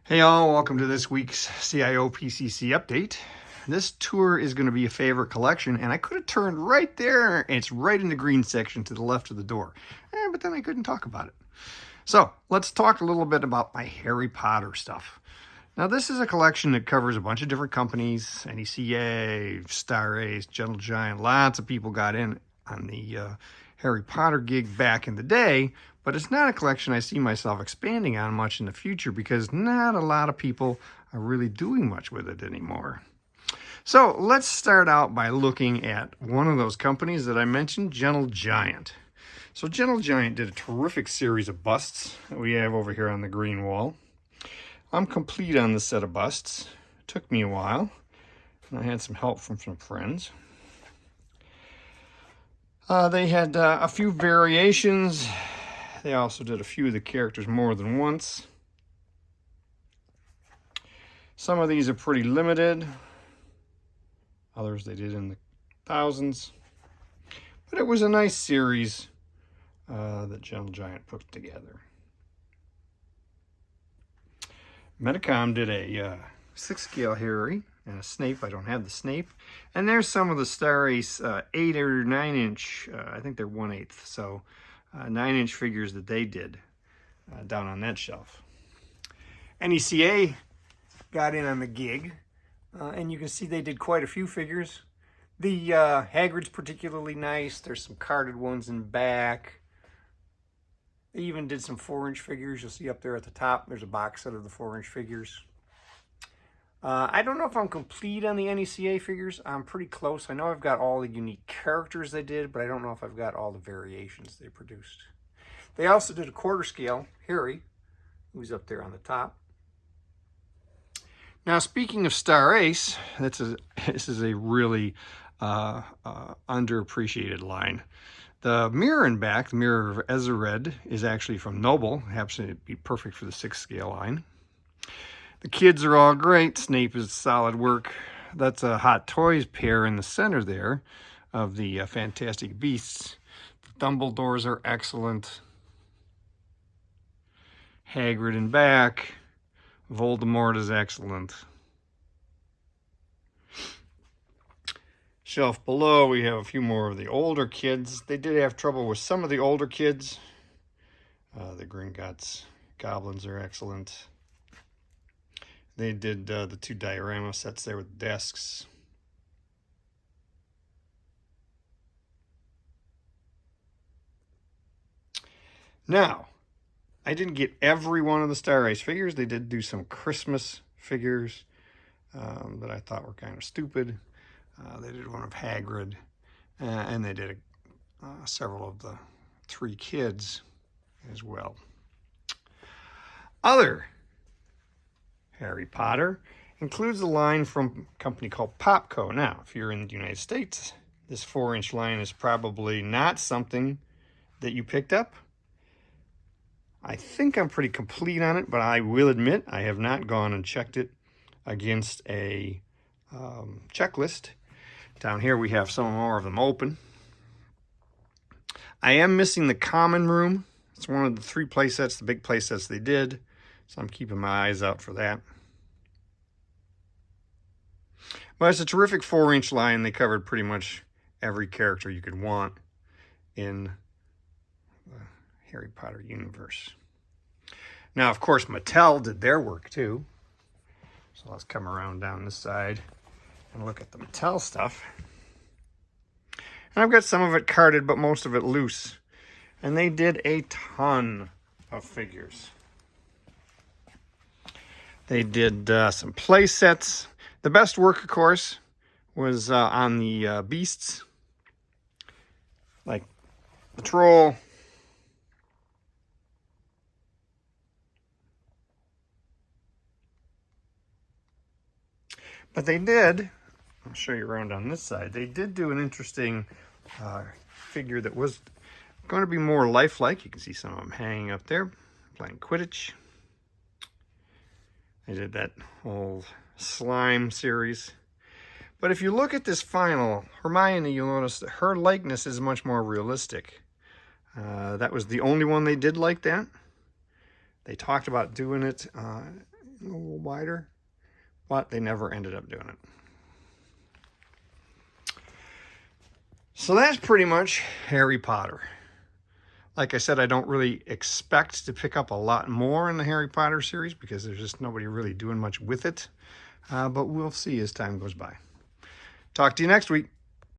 Hey all, welcome to this week's CIOPCC update. This tour is going to be a favorite collection, and I could have turned right there, and it's right in the green section to the left of the door. But then I couldn't talk about it. So, let's talk a little bit about my Harry Potter stuff. Now, this is a collection that covers a bunch of different companies, NECA, Star Ace, Gentle Giant. Lots of people got in on the Harry Potter gig back in the day, but it's not a collection I see myself expanding on much in the future because not a lot of people are really doing much with it anymore. So let's start out by looking at one of those companies that I mentioned, Gentle Giant. So Gentle Giant did a terrific series of busts that we have over here on the green wall. I'm complete on this set of busts. It took me a while, and I had some help from some friends. They had a few variations. They also did a few of the characters more than once. Some of these are pretty limited. Others they did in the thousands. But it was a nice series that Gentle Giant put together. Metacom did a 6-scale Harry and a Snape. I don't have the Snape. And there's some of the Star Ace 8 or 9 inch, I think they're 1/8, so 9-inch figures that they did down on that shelf. NECA got in on the gig, and you can see they did quite a few figures. The Hagrid's particularly nice. There's some carded ones in back. They even did some 4-inch figures. You'll see up there at the top, there's a box set of the 4-inch figures. I don't know if I'm complete on the NECA figures. I'm pretty close. I know I've got all the unique characters they did, but I don't know if I've got all the variations they produced. They also did a 1/4 scale Harry, who's up there on the top. Now, speaking of Star Ace, this is a really underappreciated line. The mirror in back, the Mirror of Ezered, is actually from Noble. It happens to be perfect for the 6-scale line. The kids are all great. Snape is solid work. That's a Hot Toys pair in the center there of the Fantastic Beasts. The Dumbledores are excellent. Hagrid in back. Voldemort is excellent. Shelf below, we have a few more of the older kids. They did have trouble with some of the older kids. The Gringotts goblins are excellent. They did the 2 diorama sets there with desks. Now, I didn't get every one of the Star Ace figures. They did do some Christmas figures that I thought were kind of stupid. They did one of Hagrid, and they did several of the 3 kids as well. Other Harry Potter includes a line from a company called Popco. Now, if you're in the United States, this 4-inch line is probably not something that you picked up. I think I'm pretty complete on it, but I will admit I have not gone and checked it against a checklist. Down here we have some more of them open. I am missing the common room. It's one of the 3 play sets, the big play sets they did. So I'm keeping my eyes out for that. But it's a terrific 4-inch line. They covered pretty much every character you could want in the Harry Potter universe. Now, of course, Mattel did their work too. So let's come around down this side and look at the Mattel stuff. And I've got some of it carded, but most of it loose. And they did a ton of figures. They did some play sets. The best work, of course, was on the beasts, like the troll, but they did, I'll show you around on this side, they did do an interesting figure that was going to be more lifelike. You can see some of them hanging up there, playing Quidditch. They did that whole slime series. But if you look at this final Hermione, you'll notice that her likeness is much more realistic. That was the only one they did like that. They talked about doing it a little wider, but they never ended up doing it. So that's pretty much Harry Potter. Like I said, I don't really expect to pick up a lot more in the Harry Potter series because there's just nobody really doing much with it. But we'll see as time goes by. Talk to you next week.